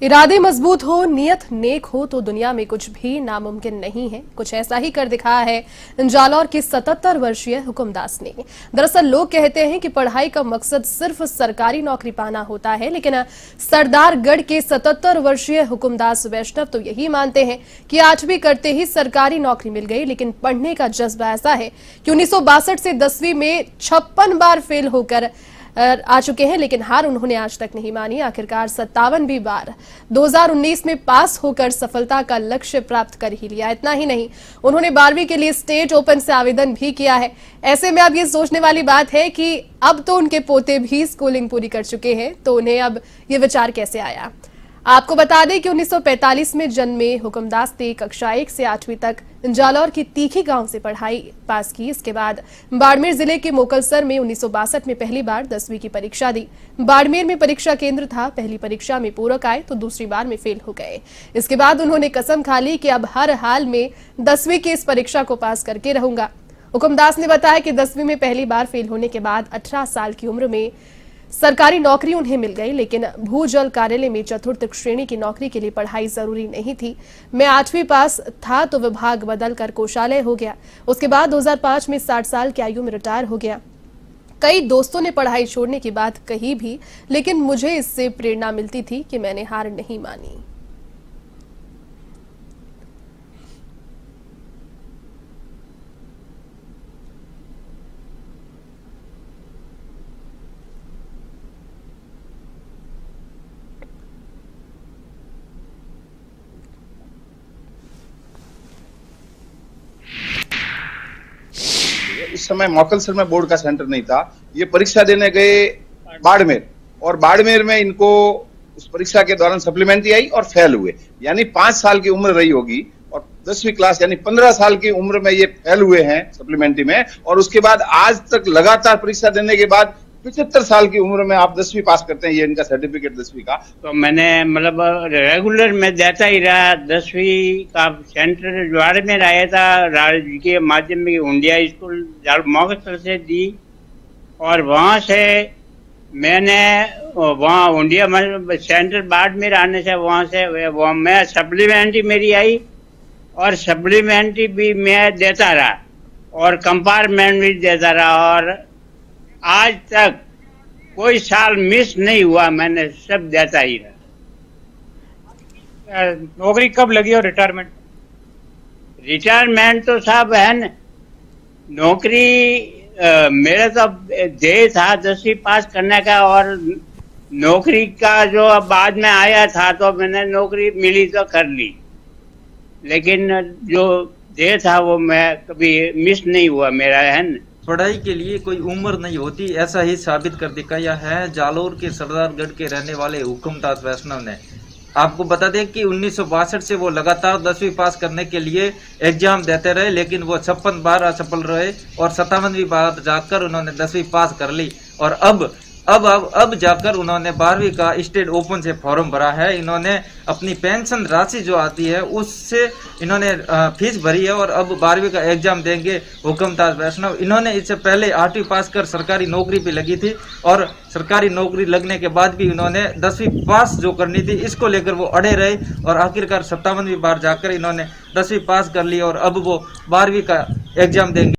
इरादे मजबूत हो, नियत नेक हो तो दुनिया में कुछ भी नामुमकिन नहीं है। कुछ ऐसा ही कर दिखाया है जालौर के 77 वर्षीय हुकुमदास ने। दरअसल लोग कहते हैं कि पढ़ाई का मकसद सिर्फ सरकारी नौकरी पाना होता है, लेकिन सरदारगढ़ के 77 वर्षीय हुकुमदास वैष्णव तो यही मानते हैं कि 8वीं करते ही सरकारी नौकरी मिल गई, लेकिन पढ़ने का जज्बा ऐसा है कि 1962 से 10वीं में 56 बार फेल होकर आ चुके हैं, लेकिन हार उन्होंने आज तक नहीं मानी। आखिरकार 57वीं बार 2019 में पास होकर सफलता का लक्ष्य प्राप्त कर ही लिया। इतना ही नहीं, उन्होंने 12वीं के लिए स्टेट ओपन से आवेदन भी किया है। ऐसे में अब ये सोचने वाली बात है कि अब तो उनके पोते भी स्कूलिंग पूरी कर चुके हैं, तो उन्हें अब ये विचार कैसे आया। आपको बता दें कि 1945 में जन्मे हुकुमदास ने कक्षा 1 से 8वीं तक जालौर की तीखी गांव से पढ़ाई पास की। इसके बाद बाड़मेर जिले के मोकलसर में 1962 में पहली बार 10वीं की परीक्षा दी। बाड़मेर में परीक्षा केंद्र था। पहली परीक्षा में पूरक आए तो दूसरी बार में फेल हो गए। इसके बाद उन्होंने कसम खा ली कि अब हर हाल में 10वीं की इस परीक्षा को पास करके रहूंगा। हुकुमदास ने बताया कि 10वीं में पहली बार फेल होने के बाद 18 साल की उम्र में सरकारी नौकरी उन्हें मिल गई, लेकिन भूजल कार्यालय में चतुर्थ श्रेणी की नौकरी के लिए पढ़ाई जरूरी नहीं थी। मैं 8वीं पास था तो विभाग बदलकर कोषालय हो गया। उसके बाद 2005 में 60 साल की आयु में रिटायर हो गया। कई दोस्तों ने पढ़ाई छोड़ने की बात कही भी, लेकिन मुझे इससे प्रेरणा मिलती थी कि मैंने हार नहीं मानी। इस समय मोकलसर में बोर्ड का सेंटर नहीं था। ये परीक्षा देने गए बाड़मेर, और बाड़मेर में इनको उस परीक्षा के दौरान सप्लीमेंट्री आई और फेल हुए। यानी 5 साल की उम्र रही होगी और 10वीं क्लास यानी 15 साल की उम्र में ये फेल हुए हैं सप्लीमेंट्री में, और उसके बाद आज तक लगातार परीक्षा देने के बाद 75 साल की उम्र में आप 10वीं पास करते हैं। ये इनका सर्टिफिकेट 10वीं का। तो मैंने मतलब रेगुलर में देता ही रहा। 10वीं का सेंटर ज्वार में आया था, राजकीय माध्यमिक हुंडिया स्कूल मोकलसर से दी, और वहाँ से मैंने वहाँ हुंडिया सेंटर बाड़मेर आने से वहाँ से मैं सप्लीमेंट्री मेरी आई, और सप्लीमेंट्री भी मैं देता रहा और कंपार्टमेंट भी देता रहा, और आज तक कोई साल मिस नहीं हुआ, मैंने सब देता ही रहा। नौकरी कब लगी और रिटायरमेंट तो साहब है न, नौकरी मेरा तो ध्येय था 10वीं पास करने का, और नौकरी का जो अब बाद में आया था तो मैंने नौकरी मिली तो कर ली, लेकिन जो ध्येय था वो मैं कभी मिस नहीं हुआ मेरा, है न। पढ़ाई के लिए कोई उम्र नहीं होती, ऐसा ही साबित कर दिखाया है जालौर के सरदारगढ़ के रहने वाले हुकुमदास वैष्णव ने। आपको बता दें कि 1962 से वो लगातार 10वीं पास करने के लिए एग्जाम देते रहे, लेकिन वो 56 बार असफल रहे और 57वीं बार जाकर उन्होंने 10वीं पास कर ली, और अब जाकर उन्होंने 12वीं का स्टेट ओपन से फॉर्म भरा है। इन्होंने अपनी पेंशन राशि जो आती है उससे इन्होंने फीस भरी है, और अब 12वीं का एग्जाम देंगे हुकुमदास वैष्णव। इन्होंने इससे पहले 8वीं पास कर सरकारी नौकरी भी लगी थी, और सरकारी नौकरी लगने के बाद भी इन्होंने 10वीं पास जो करनी थी इसको लेकर वो अड़े रहे, और आखिरकार 57वीं बार जाकर इन्होंने 10वीं पास कर ली, और अब वो 12वीं का एग्जाम देंगे।